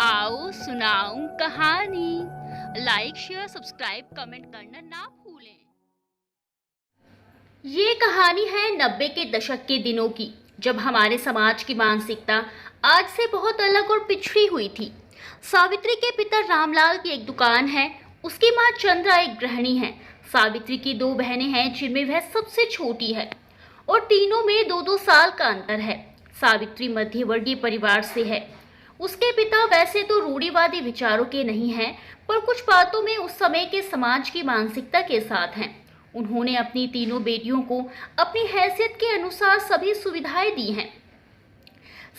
आओ सुनाऊं कहानी। लाइक शेयर सब्सक्राइब कमेंट करना ना भूलें। ये कहानी है 90 के दशक के दिनों की, जब हमारे समाज की मानसिकता आज से बहुत अलग और पिछड़ी हुई थी। सावित्री के पिता रामलाल की एक दुकान है, उसकी माँ चंद्रा एक गृहिणी है। सावित्री की दो बहनें हैं जिनमें वह सबसे छोटी है और तीनों में 2-2 साल का अंतर है। सावित्री मध्यवर्गीय परिवार से है। उसके पिता वैसे तो रूढ़िवादी विचारों के नहीं हैं, पर कुछ बातों में उस समय के समाज की मानसिकता के साथ हैं। उन्होंने अपनी तीनों बेटियों को अपनी हैसियत के अनुसार सभी सुविधाएं दी हैं।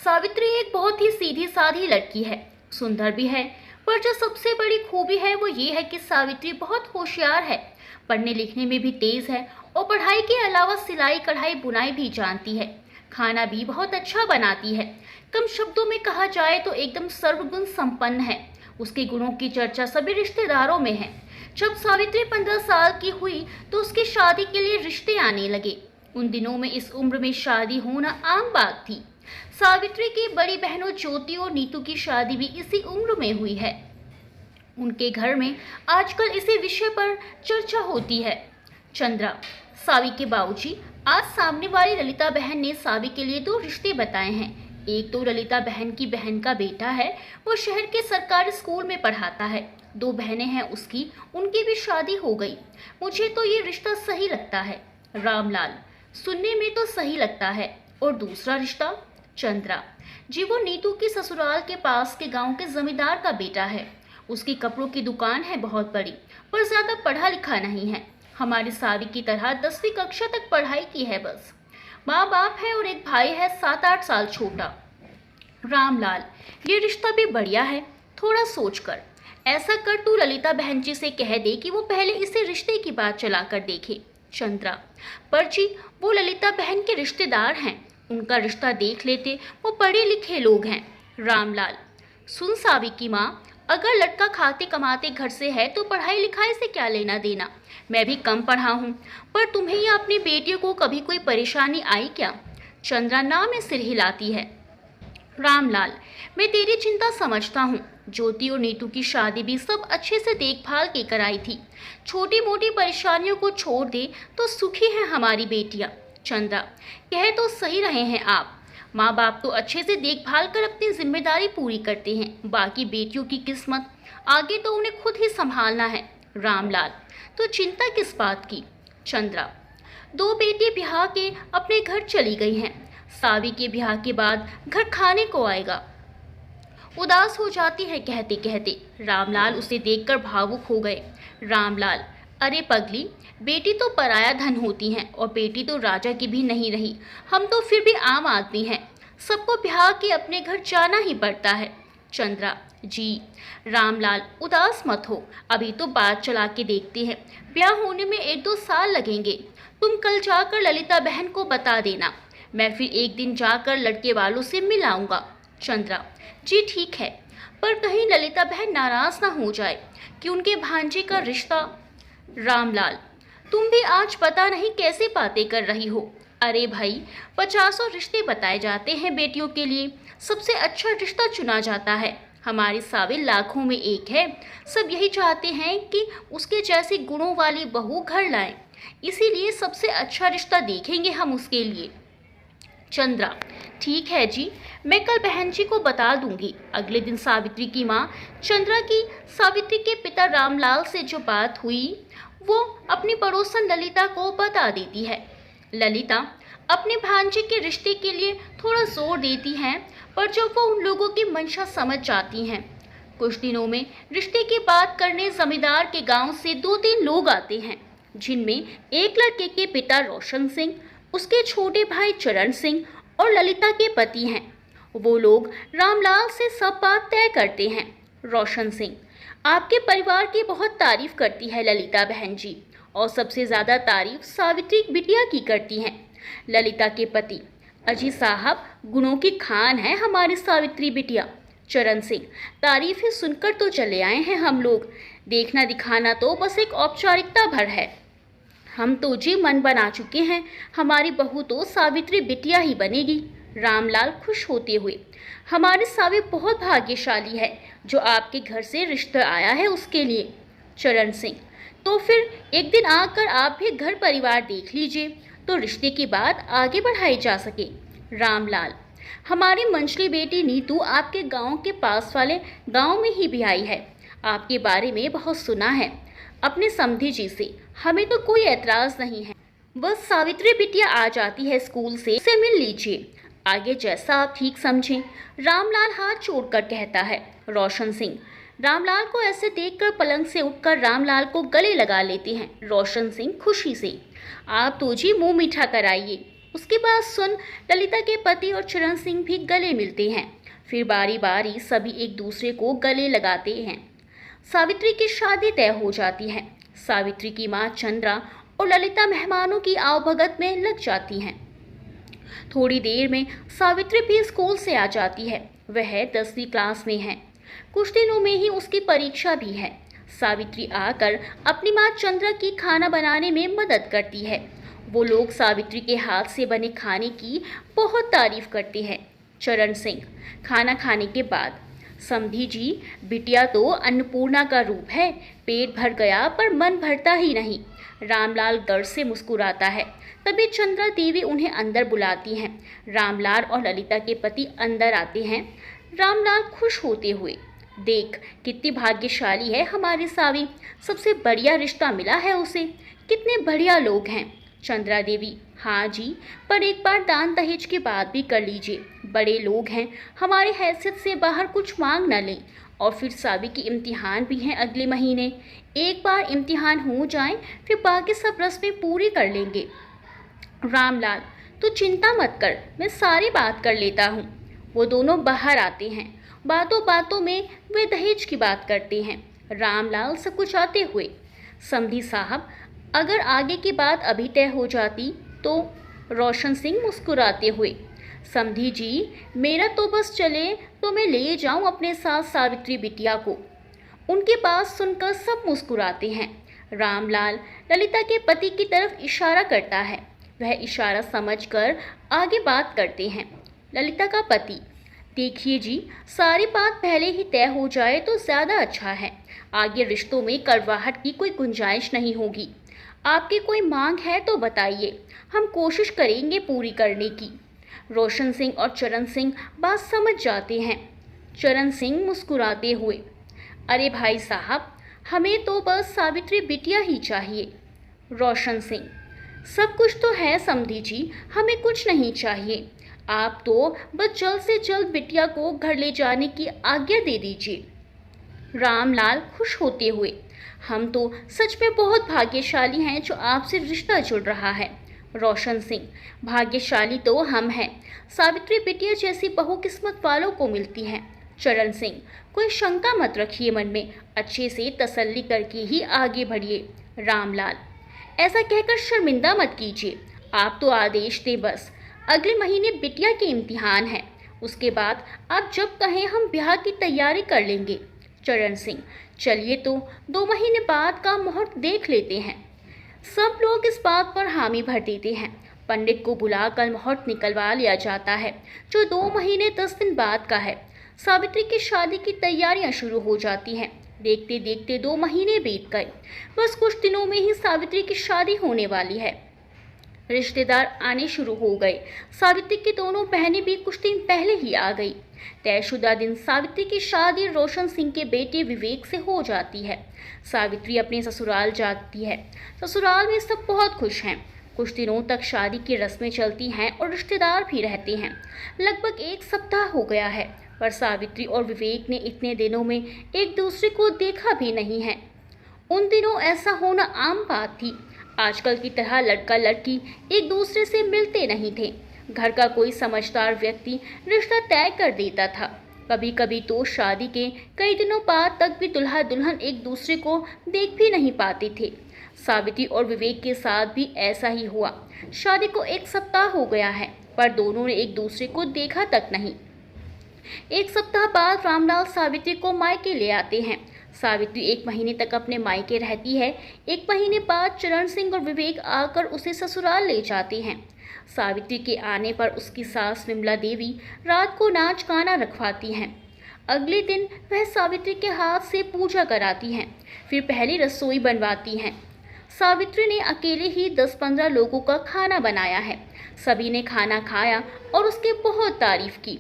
सावित्री एक बहुत ही सीधी साधी लड़की है, सुंदर भी है, पर जो सबसे बड़ी खूबी है वो ये है कि सावित्री बहुत होशियार है, पढ़ने लिखने में भी तेज है और पढ़ाई के अलावा सिलाई कढ़ाई बुनाई भी जानती है। खाना भी बहुत अच्छा बनाती है। कम शब्दों में कहा जाए तो एकदम सर्वगुण संपन्न है। उसके गुणों की चर्चा सभी रिश्तेदारों में है। जब सावित्री 15 साल की हुई तो उसकी शादी के लिए रिश्ते आने लगे। उन दिनों में इस उम्र में शादी होना आम बात थी। सावित्री की बड़ी बहनों ज्योति और नीतू की शादी भी इसी उम्र में हुई है। उनके घर में आजकल इसी विषय पर चर्चा होती है। चंद्रा, सावी के बाबूजी, आज सामने वाली ललिता बहन ने सावी के लिए 2 रिश्ते बताए हैं। एक तो ललिता बहन की बहन का बेटा है, वो शहर के सरकारी स्कूल में पढ़ाता है। 2 बहनें हैं उसकी, उनकी भी शादी हो गई। मुझे तो ये रिश्ता सही लगता है। रामलाल, सुनने में तो सही लगता है। और दूसरा रिश्ता? चंद्रा जी, वो नीतू की ससुराल के पास के गांव के जमींदार का बेटा है। उसकी कपड़ों की दुकान है बहुत बड़ी, पर ज्यादा पढ़ा लिखा नहीं है। हमारी सावी की तरह 10वीं कक्षा तक पढ़ाई की है बस। माँ बाप है और एक भाई है 7-8 साल छोटा। रामलाल, ये रिश्ता भी बढ़िया है, थोड़ा सोच कर। ऐसा कर, तू ललिता बहन जी से कह दे कि वो पहले इसे रिश्ते की बात चला कर देखे। चंद्रा, पर जी वो ललिता बहन के रिश्तेदार हैं, उनका रिश्ता देख लेते, वो पढ़े लिखे लोग हैं। रामलाल, सुन सावी की माँ, अगर लड़का खाते कमाते घर से है तो पढ़ाई लिखाई से क्या लेना देना। मैं भी कम पढ़ा हूँ, पर तुम्हें या अपनी बेटियों को कभी कोई परेशानी आई क्या? चंद्रा ना में सिर हिलाती है। रामलाल, मैं तेरी चिंता समझता हूँ। ज्योति और नीतू की शादी भी सब अच्छे से देखभाल के कराई थी। छोटी मोटी परेशानियों को छोड़ दे तो सुखी हैं हमारी बेटियाँ। चंद्रा, कह तो सही रहे हैं आप। माँ बाप तो अच्छे से देखभाल कर अपनी जिम्मेदारी पूरी करते हैं, बाकी बेटियों की किस्मत आगे तो उन्हें खुद ही संभालना है। रामलाल, तो चिंता किस बात की? चंद्रा, 2 बेटी ब्याह के अपने घर चली गई हैं। सावी के ब्याह के बाद घर खाने को आएगा। उदास हो जाती है कहते कहते। रामलाल उसे देखकर भावुक हो गए। रामलाल, अरे पगली, बेटी तो पराया धन होती हैं और बेटी तो राजा की भी नहीं रही। हम तो फिर भी आम आदमी हैं, सबको ब्याह के अपने घर जाना ही पड़ता है। चंद्रा जी, रामलाल उदास मत हो, अभी तो बात चला के देखते हैं। ब्याह होने में 1-2 साल लगेंगे। तुम कल जाकर ललिता बहन को बता देना, मैं फिर एक दिन जाकर लड़के वालों से मिल आऊँगा। चंद्रा जी ठीक है, पर कहीं ललिता बहन नाराज ना हो जाए कि उनके भांजे का रिश्ता। रामलाल, तुम भी आज पता नहीं कैसे बातें कर रही हो। अरे भाई, 50 रिश्ते बताए जाते हैं बेटियों के लिए, सबसे अच्छा रिश्ता चुना जाता है। हमारी सावी लाखों में एक है, सब यही चाहते हैं कि उसके जैसे गुणों वाली बहू घर लाएं, इसीलिए सबसे अच्छा रिश्ता देखेंगे हम उसके लिए। चंद्रा ठीक है जी, मैं कल बहन जी को बता दूंगी। अगले दिन सावित्री की माँ चंद्रा की सावित्री के पिता रामलाल से जो बात हुई वो अपनी पड़ोसन ललिता को बता देती है। ललिता अपने भांजे के रिश्ते के लिए थोड़ा जोर देती हैं, पर जब वो उन लोगों की मंशा समझ जाती हैं। कुछ दिनों में रिश्ते की बात करने जमींदार के गांव से 2-3 लोग आते हैं, जिनमें एक लड़के के पिता रोशन सिंह, उसके छोटे भाई चरण सिंह और ललिता के पति हैं। वो लोग रामलाल से सब बात तय करते हैं। रोशन सिंह, आपके परिवार की बहुत तारीफ करती है ललिता बहन जी, और सबसे ज़्यादा तारीफ सावित्री बिटिया की करती हैं। ललिता के पति, अजी साहब, गुणों की खान है हमारी सावित्री बिटिया। चरण सिंह, तारीफें सुनकर तो चले आए हैं हम लोग, देखना दिखाना तो बस एक औपचारिकता भर है। हम तो जी मन बना चुके हैं, हमारी बहू तो सावित्री बिटिया ही बनेगी। रामलाल खुश होते हुए, हमारी सावी बहुत भाग्यशाली है, जो आपके घर से रिश्ता आया है उसके लिए। चरण सिंह, तो फिर एक दिन आकर आप भी घर परिवार देख लीजिए, तो रिश्ते की बात आगे बढ़ाई जा सके। रामलाल, हमारी मंझली बेटी नीतू आपके गांव के पास वाले गांव में ही भी आई है। आपके बारे में बहुत सुना है अपने समधी जी से। हमें तो कोई एतराज नहीं है, बस सावित्री बिटिया आ जाती है स्कूल से मिल लीजिए। आगे जैसा आप ठीक समझें, रामलाल हाथ जोड़कर कहता है। रोशन सिंह रामलाल को ऐसे देखकर पलंग से उठकर रामलाल को गले लगा लेते हैं। रोशन सिंह खुशी से, आप तो जी मुंह मीठा कराइए। उसकी बात सुन ललिता के पति और चरण सिंह भी गले मिलते हैं। फिर बारी बारी सभी एक दूसरे को गले लगाते हैं। सावित्री की शादी तय हो जाती है। सावित्री की माँ चंद्रा और ललिता मेहमानों की आवभगत में लग जाती हैं। थोड़ी देर में सावित्री भी स्कूल से आ जाती है। वह 10वीं क्लास में है। कुछ दिनों में ही उसकी परीक्षा भी है। सावित्री आकर अपनी माँ चंद्रा की खाना बनाने में मदद करती है। वो लोग सावित्री के हाथ से बने खाने की बहुत तारीफ करते हैं। चरण सिंह खाना खाने के बाद, समधी जी, बिटिया तो अन्नपूर्णा का रूप है। पेट भर गया पर मन भरता ही नहीं। रामलाल गर्व से मुस्कुराता है। तभी चंद्रा देवी उन्हें अंदर बुलाती हैं। रामलाल और ललिता के पति अंदर आते हैं। रामलाल खुश होते हुए, देख कितनी भाग्यशाली है हमारी सावी, सबसे बढ़िया रिश्ता मिला है उसे। कितने बढ़िया लोग हैं। चंद्रा देवी, हाँ जी, पर एक बार दान दहेज की बात भी कर लीजिए। बड़े लोग हैं, हमारी हैसियत से बाहर कुछ मांग न लें। और फिर सावी की इम्तिहान भी हैं अगले महीने। एक बार इम्तिहान हो जाए फिर बाकी सब रस्में पूरी कर लेंगे। रामलाल, तू चिंता मत कर, मैं सारी बात कर लेता हूँ। वो दोनों बाहर आते हैं। बातों बातों में वे दहेज की बात करते हैं। रामलाल सकुचाते हुए, समधी साहब, अगर आगे की बात अभी तय हो जाती तो। रोशन सिंह मुस्कुराते हुए, समधी जी, मेरा तो बस चले तो मैं ले जाऊं अपने साथ सावित्री बिटिया को। उनकी बात सुनकर सब मुस्कुराते हैं। रामलाल ललिता के पति की तरफ इशारा करता है। वह इशारा समझकर आगे बात करते हैं। ललिता का पति, देखिए जी, सारी बात पहले ही तय हो जाए तो ज़्यादा अच्छा है। आगे रिश्तों में कड़वाहट की कोई गुंजाइश नहीं होगी। आपकी कोई मांग है तो बताइए, हम कोशिश करेंगे पूरी करने की। रोशन सिंह और चरण सिंह बात समझ जाते हैं। चरण सिंह मुस्कुराते हुए, अरे भाई साहब, हमें तो बस सावित्री बिटिया ही चाहिए। रोशन सिंह, सब कुछ तो है समधी जी, हमें कुछ नहीं चाहिए। आप तो बस जल्द से जल्द बिटिया को घर ले जाने की आज्ञा दे दीजिए। रामलाल खुश होते हुए, हम तो सच में बहुत भाग्यशाली हैं जो आपसे रिश्ता जुड़ रहा है। रोशन सिंह, भाग्यशाली तो हम हैं। सावित्री बिटिया जैसी बहुकिस्मत वालों को मिलती हैं। चरण सिंह, कोई शंका मत रखिए मन में, अच्छे से तसल्ली करके ही आगे बढ़िए। रामलाल, ऐसा कहकर शर्मिंदा मत कीजिए, आप तो आदेश दें बस। अगले महीने बिटिया के इम्तिहान है, उसके बाद आप जब कहें हम ब्याह की तैयारी कर लेंगे। चरण सिंह, चलिए तो 2 महीने बाद का मुहूर्त देख लेते हैं। सब लोग इस बात पर हामी भर देते हैं। पंडित को बुलाकर मुहूर्त निकलवा लिया जाता है, जो 2 महीने 10 दिन बाद का है। सावित्री की शादी की तैयारियां शुरू हो जाती हैं। देखते देखते 2 महीने बीत गए। बस कुछ दिनों में ही सावित्री की शादी होने वाली है। रिश्तेदार आने शुरू हो गए। सावित्री की दोनों बहनें भी कुछ दिन पहले ही आ गई। तयशुदा दिन सावित्री की शादी रोशन सिंह के बेटे विवेक से हो जाती है। सावित्री अपने ससुराल जाती है। ससुराल में सब बहुत खुश हैं। कुछ दिनों तक शादी की रस्में चलती हैं और रिश्तेदार भी रहते हैं। लगभग 1 सप्ताह हो गया है, पर सावित्री और विवेक ने इतने दिनों में एक दूसरे को देखा भी नहीं है। उन दिनों ऐसा होना आम बात थी। आजकल की तरह लड़का लड़की एक दूसरे से मिलते नहीं थे। घर का कोई समझदार व्यक्ति रिश्ता तय कर देता था। कभी कभी तो शादी के कई दिनों बाद तक भी दुल्हा दुल्हन एक दूसरे को देख भी नहीं पाते थे। सावित्री और विवेक के साथ भी ऐसा ही हुआ। शादी को 1 सप्ताह हो गया है, पर दोनों ने एक दूसरे को देखा तक नहीं। 1 सप्ताह बाद रामलाल सावित्री को मायके ले आते हैं। सावित्री 1 महीने तक अपने मायके रहती है। 1 महीने बाद चरण सिंह और विवेक आकर उसे ससुराल ले जाते हैं। सावित्री के आने पर उसकी सास विमला देवी रात को नाच गाना रखवाती हैं। अगले दिन वह सावित्री के हाथ से पूजा कराती हैं, फिर पहले रसोई बनवाती हैं। सावित्री ने अकेले ही 10-15 लोगों का खाना बनाया है। सभी ने खाना खाया और उसकी बहुत तारीफ की।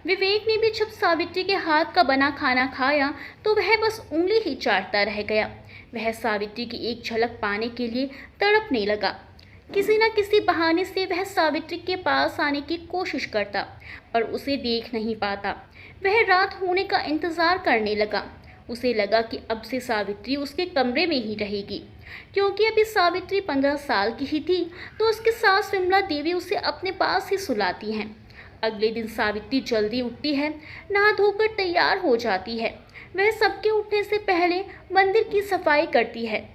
विवेक ने भी जब सावित्री के हाथ का बना खाना खाया तो वह बस उंगली ही चाटता रह गया। वह सावित्री की एक झलक पाने के लिए तड़पने लगा। किसी न किसी बहाने से वह सावित्री के पास आने की कोशिश करता, पर उसे देख नहीं पाता। वह रात होने का इंतजार करने लगा। उसे लगा कि अब से सावित्री उसके कमरे में ही रहेगी, क्योंकि अभी सावित्री 15 साल की ही थी, तो उसकी सास विमला देवी उसे अपने पास ही सुलाती हैं। अगले दिन सावित्री जल्दी उठती है, नहा धोकर तैयार हो जाती है। वह सबके उठने से पहले मंदिर की सफाई करती है,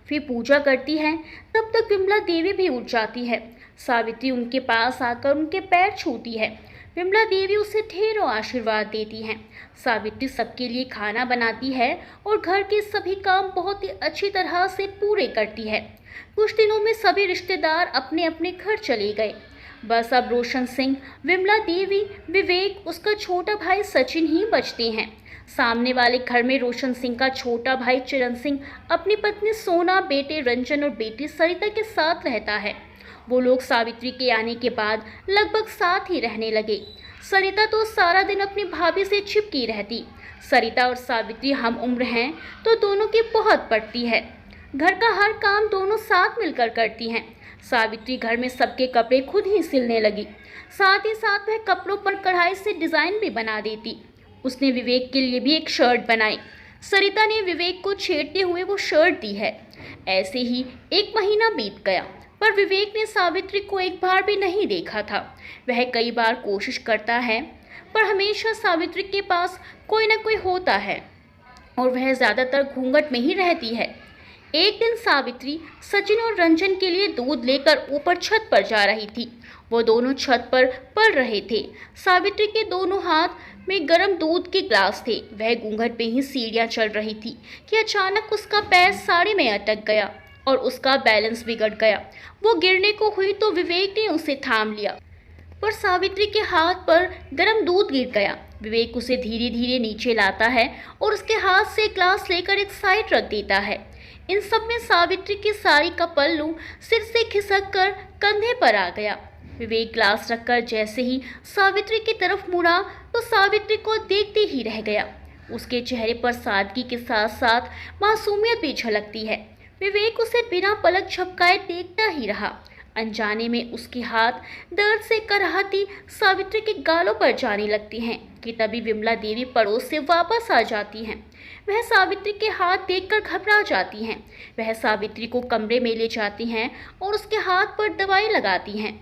फिर पूजा करती है। तब तक विमला देवी भी उठ जाती है। सावित्री उनके पास आकर उनके पैर छूती है। विमला देवी उसे ढेरों आशीर्वाद देती हैं। सावित्री सबके लिए खाना बनाती है और घर के सभी काम बहुत ही अच्छी तरह से पूरे करती है। कुछ दिनों में सभी रिश्तेदार अपने अपने घर चले गए। बस अब रोशन सिंह, विमला देवी, विवेक, उसका छोटा भाई सचिन ही बचते हैं। सामने वाले घर में रोशन सिंह का छोटा भाई चरण सिंह अपनी पत्नी सोना, बेटे रंजन और बेटी सरिता के साथ रहता है। वो लोग सावित्री के आने के बाद लगभग साथ ही रहने लगे। सरिता तो सारा दिन अपनी भाभी से चिपकी रहती। सरिता और सावित्री हम उम्र हैं तो दोनों की बहुत पड़ती है। घर का हर काम दोनों साथ मिलकर करती हैं। सावित्री घर में सबके कपड़े खुद ही सिलने लगी। साथ ही साथ वह कपड़ों पर कढ़ाई से डिज़ाइन भी बना देती। उसने विवेक के लिए भी एक शर्ट बनाई। सरिता ने विवेक को छेड़ते हुए वो शर्ट दी है। ऐसे ही 1 महीना बीत गया, पर विवेक ने सावित्री को एक बार भी नहीं देखा था। वह कई बार कोशिश करता है, पर हमेशा सावित्री के पास कोई न कोई होता है और वह ज़्यादातर घूंघट में ही रहती है। एक दिन सावित्री सचिन और रंजन के लिए दूध लेकर ऊपर छत पर जा रही थी। वो दोनों छत पर पढ़ रहे थे। सावित्री के दोनों हाथ में गर्म दूध के ग्लास थे। वह घूंघट में ही सीढ़ियां चढ़ रही थी कि अचानक उसका पैर साड़ी में अटक गया और उसका बैलेंस बिगड़ गया। वो गिरने को हुई तो विवेक ने उसे थाम लिया, पर सावित्री के हाथ पर गर्म दूध गिर गया। विवेक उसे धीरे धीरे नीचे लाता है और उसके हाथ से ग्लास लेकर एक साइड रख देता है। इन सब में सावित्री की साड़ी का पल्लू सिर से खिसक कर कंधे पर आ गया। विवेक ग्लास रखकर जैसे ही सावित्री की तरफ मुड़ा तो सावित्री को देखते ही रह गया। उसके चेहरे पर सादगी के साथ साथ मासूमियत भी झलकती है। विवेक उसे बिना पलक झपकाए देखता ही रहा। अनजाने में उसके हाथ दर्द से कराहती सावित्री के गालों पर जाने लगती हैं कि तभी विमला देवी पड़ोस से वापस आ जाती हैं। वह सावित्री के हाथ देखकर घबरा जाती हैं। वह सावित्री को कमरे में ले जाती हैं और उसके हाथ पर दवाई लगाती हैं।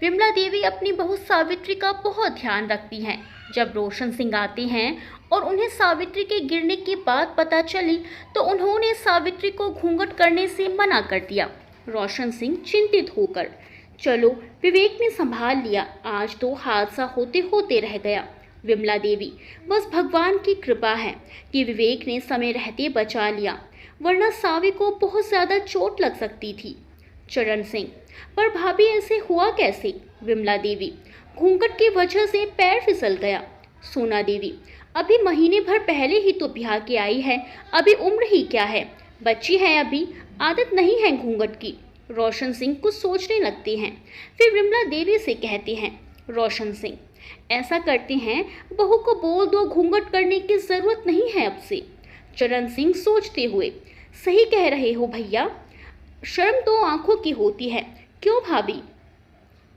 विमला देवी अपनी बहू सावित्री का बहुत ध्यान रखती हैं। जब रोशन सिंह आते हैं और उन्हें सावित्री के गिरने की बात पता चली तो उन्होंने सावित्री को घूंघट करने से मना कर दिया। रोशन सिंह चिंतित होकर, चलो विवेक ने संभाल लिया, आज तो हादसा होते होते रह गया। विमला देवी, बस भगवान की कृपा है कि विवेक ने समय रहते बचा लिया, वरना सावी को बहुत ज़्यादा चोट लग सकती थी। चरण सिंह, पर भाभी ऐसे हुआ कैसे? विमला देवी, घूंघट की वजह से पैर फिसल गया। सोना देवी, अभी महीने भर पहले ही तो ब्याह के आई है, अभी उम्र ही क्या है, बच्ची है अभी, आदत नहीं है घूंघट की। रोशन सिंह कुछ सोचने लगते हैं, फिर विमला देवी से कहते हैं, रोशन सिंह, ऐसा करते हैं, बहू को बोल दो घूंघट करने की ज़रूरत नहीं है अब से। चरण सिंह सोचते हुए, सही कह रहे हो भैया, शर्म तो आंखों की होती है, क्यों भाभी?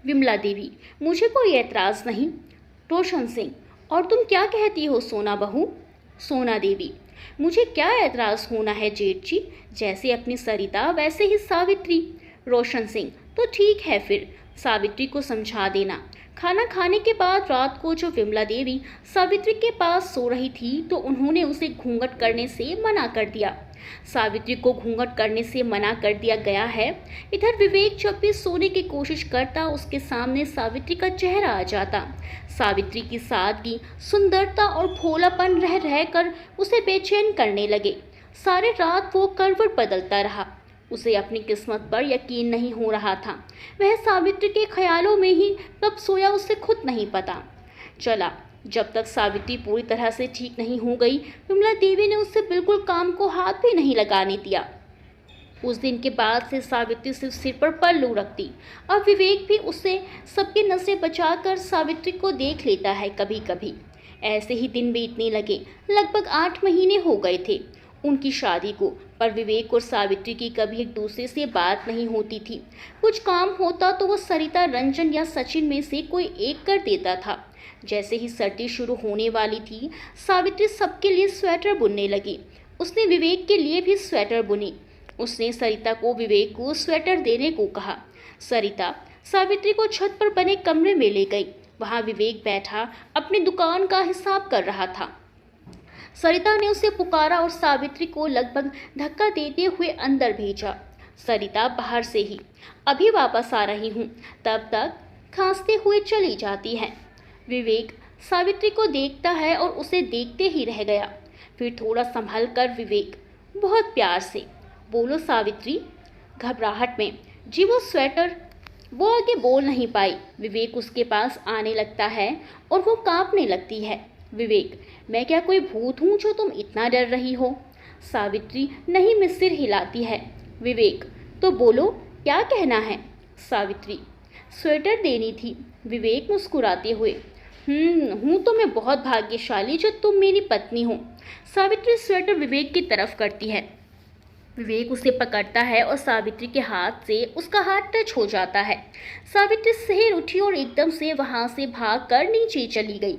विमला देवी, मुझे कोई ऐतराज़ नहीं। रोशन सिंह, और तुम क्या कहती हो सोना बहू? सोना देवी, मुझे क्या ऐतराज़ होना है जेठ जी, जैसे अपनी सरिता वैसे ही सावित्री। रोशन सिंह, तो ठीक है, फिर सावित्री को समझा देना। खाना खाने के बाद रात को जो विमला देवी सावित्री के पास सो रही थी तो उन्होंने उसे घूंघट करने से मना कर दिया। सावित्री को घूंघट करने से मना कर दिया गया है। इधर विवेक जब भी सोने की कोशिश करता उसके सामने सावित्री का चेहरा आ जाता। सावित्री की सादगी, सुंदरता और भोलापन रह रहकर उसे बेचैन करने लगे। सारी रात वो करवट बदलता रहा। उसे अपनी किस्मत पर यकीन नहीं हो रहा था। वह सावित्री के ख्यालों में ही कब सोया उसे खुद नहीं पता चला। जब तक सावित्री पूरी तरह से ठीक नहीं हो गई, विमला देवी ने उससे बिल्कुल काम को हाथ भी नहीं लगाने दिया। उस दिन के बाद से सावित्री सिर्फ सिर पर पल्लू रखती। अब विवेक भी उससे सबकी नजरें बचाकर सावित्री को देख लेता है कभी कभी। ऐसे ही दिन बीतने लगे। लगभग 8 महीने हो गए थे उनकी शादी को, पर विवेक और सावित्री की कभी एक दूसरे से बात नहीं होती थी। कुछ काम होता तो वो सरिता, रंजन या सचिन में से कोई एक कर देता था। जैसे ही सर्दी शुरू होने वाली थी, सावित्री सबके लिए स्वेटर बुनने लगी। उसने विवेक के लिए भी स्वेटर बुनी। उसने सरिता को विवेक को स्वेटर देने को कहा। सरिता सावित्री को छत पर बने कमरे में ले गई। वहां विवेक बैठा अपनी दुकान का हिसाब कर रहा था। सरिता ने उसे पुकारा और सावित्री को लगभग धक्का देते हुए अंदर भेजा। सरिता बाहर से ही अभी वापस आ रही हूँ, तब तक खांसते हुए चली जाती है। विवेक सावित्री को देखता है और उसे देखते ही रह गया। फिर थोड़ा संभल कर विवेक बहुत प्यार से, बोलो सावित्री। घबराहट में जी वो स्वेटर, वो आगे बोल नहीं पाई। विवेक उसके पास आने लगता है और वो कांपने लगती है। विवेक, मैं क्या कोई भूत हूँ जो तुम इतना डर रही हो? सावित्री नहीं में सिर हिलाती है। विवेक, तो बोलो क्या कहना है? सावित्री, स्वेटर देनी थी। विवेक मुस्कुराते हुए, हूँ तो मैं बहुत भाग्यशाली जो तुम मेरी पत्नी हो। सावित्री स्वेटर विवेक की तरफ करती है। विवेक उसे पकड़ता है और सावित्री के हाथ से उसका हाथ टच हो जाता है। सावित्री सहर उठी और एकदम से वहां से भागकर नीचे चली गई।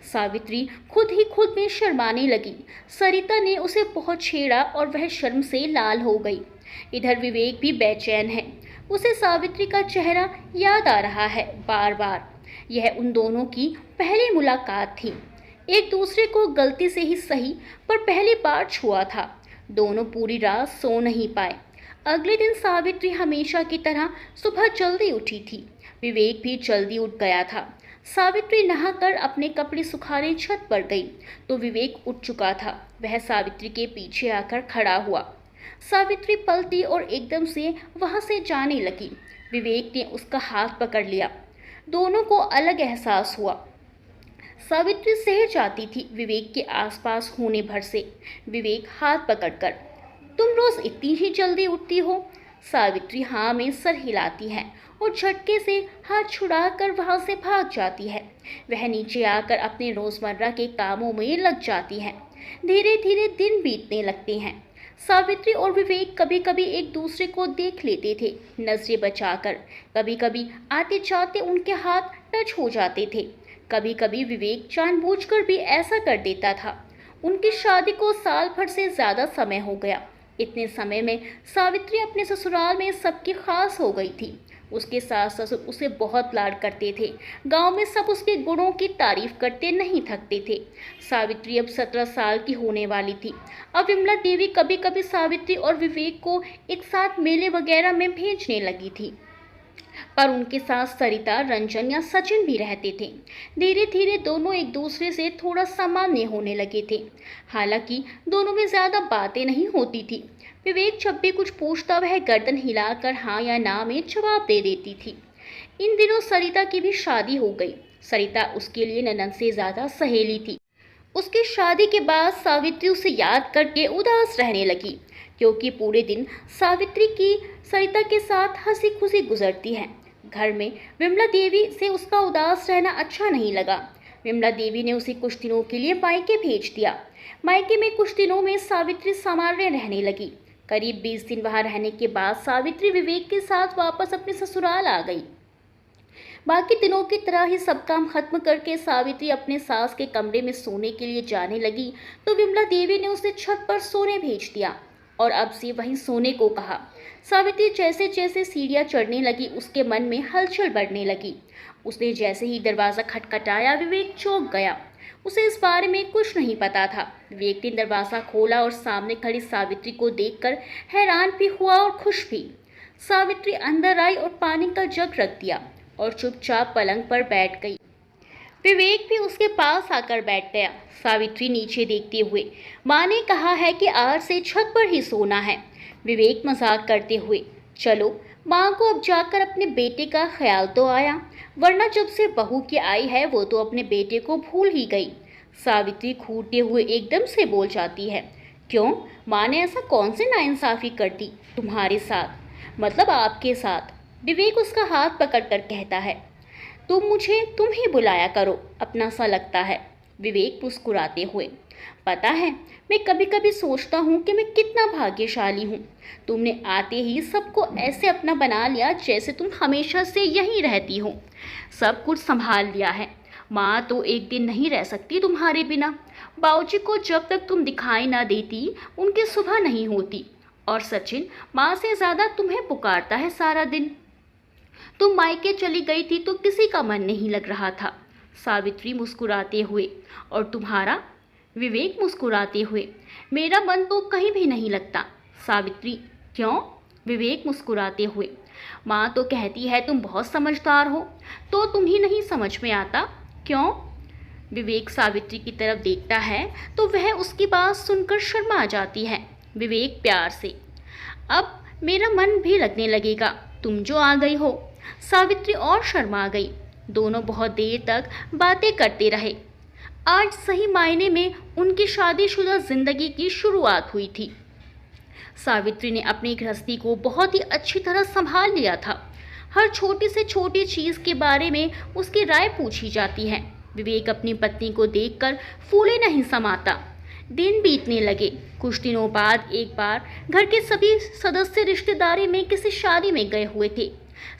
सावित्री खुद ही खुद में शर्माने लगी। सरिता ने उसे बहुत छेड़ा और वह शर्म से लाल हो गई। इधर विवेक भी बेचैन है। उसे सावित्री का चेहरा याद आ रहा है बार बार। यह उन दोनों की पहली मुलाकात थी। एक दूसरे को गलती से ही सही पर पहली बार छुआ था। दोनों पूरी रात सो नहीं पाए। अगले दिन सावित्री हमेशा की तरह सुबह जल्दी उठी थी। विवेक भी जल्दी उठ गया था। सावित्री नहाकर अपने कपड़े सुखाने छत पर गई तो विवेक उठ चुका था। वह सावित्री के पीछे आकर खड़ा हुआ। सावित्री पलटी और एकदम से वहां से जाने लगी। विवेक ने उसका हाथ पकड़ लिया। दोनों को अलग एहसास हुआ। सावित्री सहर जाती थी विवेक के आसपास होने भर से। विवेक हाथ पकड़कर, तुम रोज इतनी ही जल्दी उठती हो? सावित्री हाँ में सर हिलाती है और झटके से हाथ छुड़ाकर वहां से भाग जाती है। वह नीचे आकर अपने रोजमर्रा के कामों में लग जाती है। धीरे धीरे दिन बीतने लगते हैं। सावित्री और विवेक कभी कभी एक दूसरे को देख लेते थे नजरें बचाकर। कभी कभी आते जाते उनके हाथ टच हो जाते थे। कभी कभी विवेक जानबूझकर भी ऐसा कर देता था। उनकी शादी को साल भर से ज्यादा समय हो गया। इतने समय में सावित्री अपने ससुराल में सबकी खास हो गई थी। उसके सास ससुर उसे बहुत लाड करते थे। गांव में सब उसके गुणों की तारीफ करते नहीं थकते थे। सावित्री अब 17 साल की होने वाली थी। अब विमला देवी कभी कभी सावित्री और विवेक को एक साथ मेले वगैरह में भेजने लगी थी, पर उनके साथ सरिता, रंजन या सचिन भी रहते थे। धीरे धीरे दोनों एक दूसरे से थोड़ा सामान्य होने लगे थे। हालांकि दोनों में ज्यादा बातें नहीं होती थी। विवेक जब भी कुछ पूछता वह गर्दन हिलाकर हाँ या ना में जवाब दे देती थी। इन दिनों सरिता की भी शादी हो गई। सरिता उसके लिए ननद से ज्यादा सहेली थी। उसकी शादी के बाद सावित्री उसे याद करके उदास रहने लगी, क्योंकि पूरे दिन सावित्री की सरिता के साथ हंसी खुशी गुजरती है। घर में विमला देवी से उसका उदास रहना अच्छा नहीं लगा। विमला देवी ने उसे कुछ दिनों के लिए मायके भेज दिया। मायके में कुछ दिनों में सावित्री सामान्य रहने लगी। करीब 20 दिन वहां रहने के बाद सावित्री विवेक के साथ वापस अपने ससुराल आ गई। बाकी दिनों की तरह ही सब काम खत्म करके सावित्री अपने सास के कमरे में सोने के लिए जाने लगी तो विमला देवी ने उसे छत पर सोने भेज दिया और अब से वहीं सोने को कहा। सावित्री जैसे जैसे सीढ़ियां चढ़ने लगी उसके मन में हलचल बढ़ने लगी। उसने जैसे ही दरवाजा खटखटाया विवेक चौंक गया। उसे इस बारे में कुछ नहीं पता था। विवेक ने दरवाजा खोला और सामने खड़ी सावित्री को देखकर हैरान भी हुआ और खुश भी। सावित्री अंदर आई और पानी का जग रख दिया और चुपचाप पलंग पर बैठ गई। विवेक भी उसके पास आकर बैठ गया। सावित्री नीचे देखते हुए, माँ ने कहा है कि आज से छत पर ही सोना है। विवेक मजाक करते हुए, चलो माँ को अब जाकर अपने बेटे का ख्याल तो आया, वरना जब से बहू की आई है वो तो अपने बेटे को भूल ही गई। सावित्री खूंटते हुए एकदम से बोल जाती है, क्यों? माँ ने ऐसा कौन सी नाइंसाफी कर दी तुम्हारे साथ, मतलब आपके साथ? विवेक उसका हाथ पकड़कर कहता है, तुम ही बुलाया करो, अपना सा लगता है। विवेक मुस्कुराते हुए, पता है मैं कभी कभी सोचता हूँ कि मैं कितना भाग्यशाली हूँ। तुमने आते ही सबको ऐसे अपना बना लिया जैसे तुम हमेशा से यहीं रहती हो। सब कुछ संभाल लिया है। माँ तो एक दिन नहीं रह सकती तुम्हारे बिना। बाबूजी को जब तक तुम दिखाई ना देती उनकी सुबह नहीं होती। और सचिन माँ से ज़्यादा तुम्हें पुकारता है सारा दिन। तुम मायके चली गई थी तो किसी का मन नहीं लग रहा था। सावित्री मुस्कुराते हुए, और तुम्हारा? विवेक मुस्कुराते हुए, मेरा मन तो कहीं भी नहीं लगता। सावित्री, क्यों? विवेक मुस्कुराते हुए, माँ तो कहती है तुम बहुत समझदार हो, तो तुम ही नहीं समझ में आता, क्यों? विवेक सावित्री की तरफ देखता है तो वह उसकी बात सुनकर शर्मा जाती है। विवेक प्यार से, अब मेरा मन भी लगने लगेगा, तुम जो आ गई हो। सावित्री और शर्मा गई। दोनों बहुत देर तक बातें करते रहे। आज सही मायने में उनकी शादीशुदा जिंदगी की शुरुआत हुई थी। सावित्री ने अपनी गृहस्थी को बहुत ही अच्छी तरह संभाल लिया था। हर छोटी से छोटी चीज के बारे में उसकी राय पूछी जाती है। विवेक अपनी पत्नी को देखकर फूले नहीं समाता। दिन बीतने लगे। कुछ दिनों बाद एक बार घर के सभी सदस्य रिश्तेदारी में किसी शादी में गए हुए थे।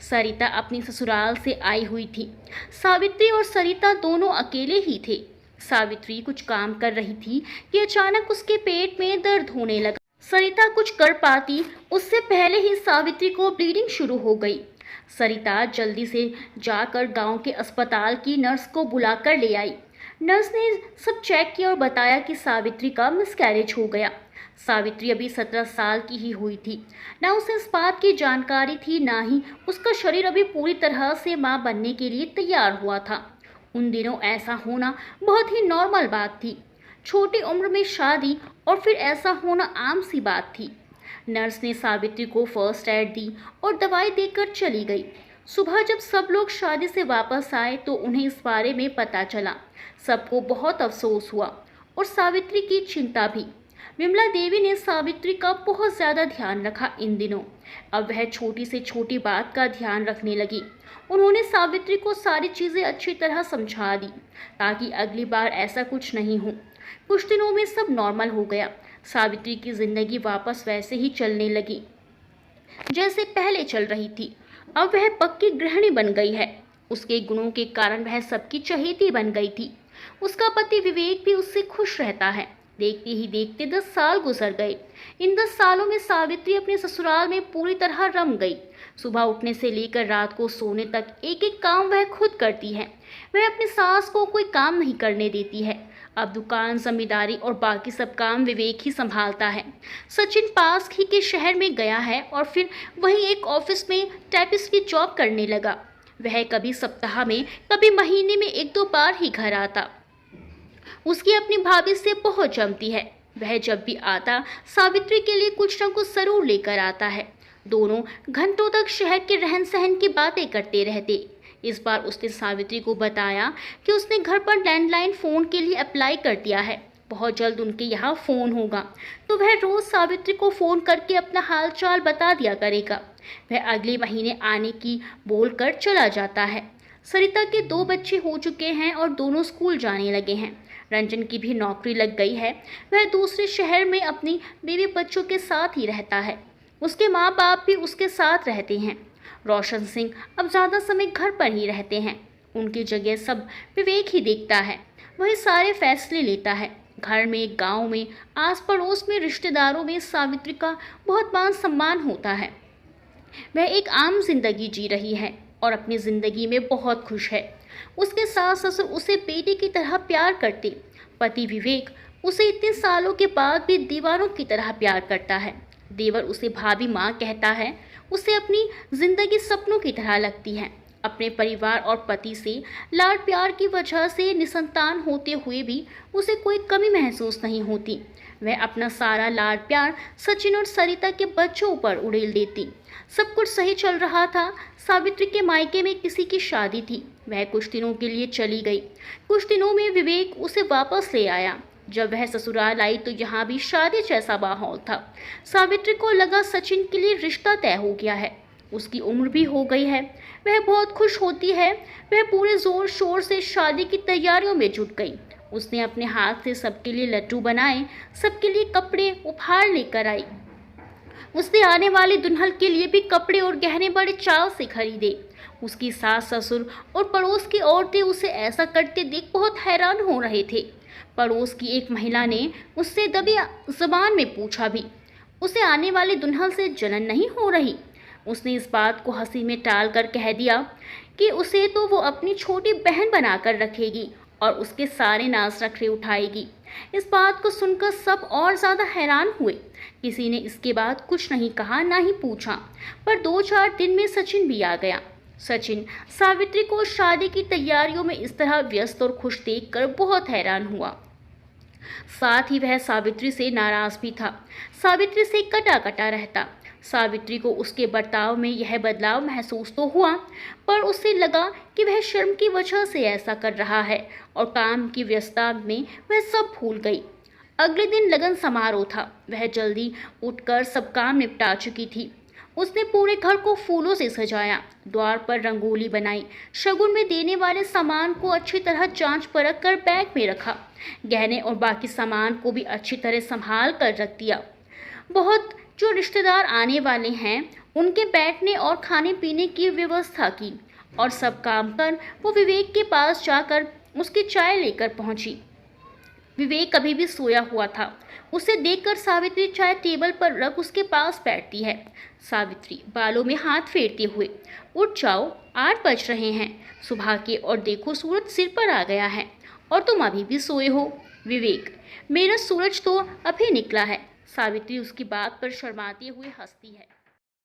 सरिता अपनी ससुराल से आई हुई थी। सावित्री और सरिता दोनों अकेले ही थे। सावित्री कुछ काम कर रही थी कि अचानक उसके पेट में दर्द होने लगा। सरिता कुछ कर पाती उससे पहले ही सावित्री को ब्लीडिंग शुरू हो गई। सरिता जल्दी से जाकर गांव के अस्पताल की नर्स को बुलाकर ले आई। नर्स ने सब चेक किया और बताया कि सावित्री का मिसकैरेज हो गया। सावित्री अभी 17 साल की ही हुई थी। ना उसे इस बात की जानकारी थी, ना ही उसका शरीर अभी पूरी तरह से मां बनने के लिए तैयार हुआ था। उन दिनों ऐसा होना बहुत ही नॉर्मल बात थी। छोटी उम्र में शादी और फिर ऐसा होना आम सी बात थी। नर्स ने सावित्री को फर्स्ट एड दी और दवाई देकर चली गई। सुबह जब सब लोग शादी से वापस आए तो उन्हें इस बारे में पता चला। सबको बहुत अफसोस हुआ और सावित्री की चिंता भी। विमला देवी ने सावित्री का बहुत ज़्यादा ध्यान रखा इन दिनों। अब वह छोटी से छोटी बात का ध्यान रखने लगी। उन्होंने सावित्री को सारी चीज़ें अच्छी तरह समझा दी ताकि अगली बार ऐसा कुछ नहीं हो। कुछ दिनों में सब नॉर्मल हो गया। सावित्री की जिंदगी वापस वैसे ही चलने लगी जैसे पहले चल रही थी। अब वह पक्की गृहिणी बन गई है। उसके गुणों के कारण वह सबकी चहेती बन गई थी। उसका पति विवेक भी उससे खुश रहता है। देखते ही देखते 10 साल गुजर गए। इन 10 सालों में सावित्री अपने ससुराल में पूरी तरह रम गई। सुबह उठने से लेकर रात को सोने तक एक एक काम वह खुद करती है। वह अपनी सास को कोई काम नहीं करने देती है। अब दुकान, जमींदारी और बाकी सब काम विवेक ही संभालता है। सचिन पास ही के शहर में गया है और फिर वहीं एक ऑफिस में टाइपिस्ट की जॉब करने लगा। वह कभी सप्ताह में, कभी महीने में 1-2 बार ही घर आता। उसकी अपनी भाभी से बहुत जमती है। वह जब भी आता सावित्री के लिए कुछ न कुछ जरूर लेकर आता है। दोनों घंटों तक शहर के रहन सहन की बातें करते रहते। इस बार उसने सावित्री को बताया कि उसने घर पर लैंडलाइन फ़ोन के लिए अप्लाई कर दिया है। बहुत जल्द उनके यहाँ फ़ोन होगा तो वह रोज़ सावित्री को फ़ोन करके अपना हाल चाल बता दिया करेगा। वह अगले महीने आने की बोलकर चला जाता है। सरिता के 2 बच्चे हो चुके हैं और दोनों स्कूल जाने लगे हैं। रंजन की भी नौकरी लग गई है। वह दूसरे शहर में अपनी बीवी बच्चों के साथ ही रहता है। उसके माँ बाप भी उसके साथ रहते हैं। रोशन सिंह अब ज़्यादा समय घर पर ही रहते हैं। उनकी जगह सब विवेक ही देखता है। वही सारे फैसले लेता है। घर में, गांव में, आस पड़ोस में, रिश्तेदारों में सावित्री का बहुत मान सम्मान होता है। वह एक आम जिंदगी जी रही है और अपनी ज़िंदगी में बहुत खुश है। उसके सास ससुर उसे बेटे की तरह प्यार करते। पति विवेक उसे इतने सालों के बाद भी दीवारों की तरह प्यार करता है। देवर उसे भाभी माँ कहता है। उसे अपनी ज़िंदगी सपनों की तरह लगती है। अपने परिवार और पति से लाड प्यार की वजह से निसंतान होते हुए भी उसे कोई कमी महसूस नहीं होती। वह अपना सारा लाड प्यार सचिन और सरिता के बच्चों पर उड़ेल देती। सब कुछ सही चल रहा था। सावित्री के मायके में किसी की शादी थी। वह कुछ दिनों के लिए चली गई। कुछ दिनों में विवेक उसे वापस ले आया। जब वह ससुराल आई तो यहाँ भी शादी जैसा माहौल था। सावित्री को लगा सचिन के लिए रिश्ता तय हो गया है। उसकी उम्र भी हो गई है। वह बहुत खुश होती है। वह पूरे जोर शोर से शादी की तैयारियों में जुट गई। उसने अपने हाथ से सबके लिए लड्डू बनाए, सबके लिए कपड़े उपहार लेकर आई। उसने आने वाली दुल्हन के लिए भी कपड़े और गहने बड़े चाव से खरीदे। उसकी सास ससुर और पड़ोस की औरतें उसे ऐसा करते देख बहुत हैरान हो रहे थे। पड़ोस की एक महिला ने उससे दबी जुबान में पूछा भी, उसे आने वाली दुल्हन से जलन नहीं हो रही? उसने इस बात को हंसी में टाल कर कह दिया कि उसे तो वो अपनी छोटी बहन बनाकर रखेगी और उसके सारे नाज नखरे उठाएगी। इस बात को सुनकर सब और ज़्यादा हैरान हुए। किसी ने इसके बाद कुछ नहीं कहा, ना ही पूछा। पर 2-4 दिन में सचिन भी आ गया। सचिन सावित्री को शादी की तैयारियों में इस तरह व्यस्त और खुश देखकर बहुत हैरान हुआ। साथ ही वह सावित्री से नाराज भी था। सावित्री से कटा कटा रहता। सावित्री को उसके बर्ताव में यह बदलाव महसूस तो हुआ, पर उसे लगा कि वह शर्म की वजह से ऐसा कर रहा है और काम की व्यस्तता में वह सब भूल गई। अगले दिन लगन समारोह था। वह जल्दी उठकर सब काम निपटा चुकी थी। उसने पूरे घर को फूलों से सजाया, द्वार पर रंगोली बनाई, शगुन में देने वाले सामान को अच्छी तरह जांच परख कर बैग में रखा, गहने और बाकी सामान को भी अच्छी तरह संभाल कर रख दिया। बहुत जो रिश्तेदार आने वाले हैं उनके बैठने और खाने पीने की व्यवस्था की और सब काम कर वो विवेक के पास जाकर उसकी चाय लेकर पहुंची। विवेक अभी भी सोया हुआ था। उसे देखकर सावित्री चाय टेबल पर रख उसके पास बैठती है। सावित्री बालों में हाथ फेरते हुए, उठ जाओ, 8 बज रहे हैं सुबह के, और देखो सूरज सिर पर आ गया है और तुम अभी भी सोए हो। विवेक, मेरा सूरज तो अभी निकला है। सावित्री उसकी बात पर शर्माते हुए हंसती है।